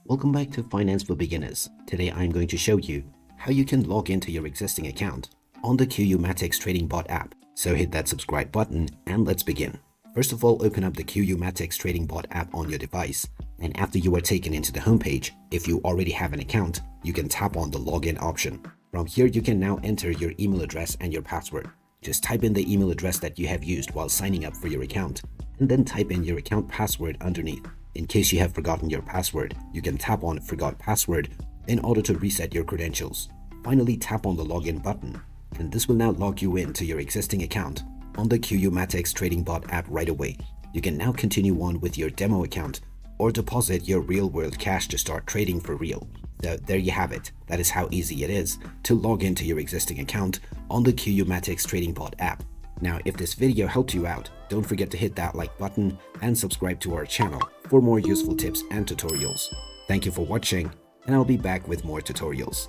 Welcome back to Finance for Beginners. Today I'm going to show you how you can log into your existing account on the QU MATIX Trading Bot app. So hit that subscribe button and let's begin. First of all, open up the QU MATIX Trading Bot app on your device, and after you are taken into the homepage, if you already have an account, you can tap on the login option. From here, you can now enter your email address and your password. Just type in the email address that you have used while signing up for your account, and then type in your account password underneath. In case you have forgotten your password, you can tap on Forgot Password in order to reset your credentials. Finally, tap on the login button, and this will now log you in to your existing account on the QU MATIX Trading Bot app right away. You can now continue on with your demo account or deposit your real-world cash to start trading for real. So there you have it. That is how easy it is to log into your existing account on the QU MATIX Trading Bot app. Now, if this video helped you out, don't forget to hit that like button and subscribe to our channel for more useful tips and tutorials. Thank you for watching, and I'll be back with more tutorials.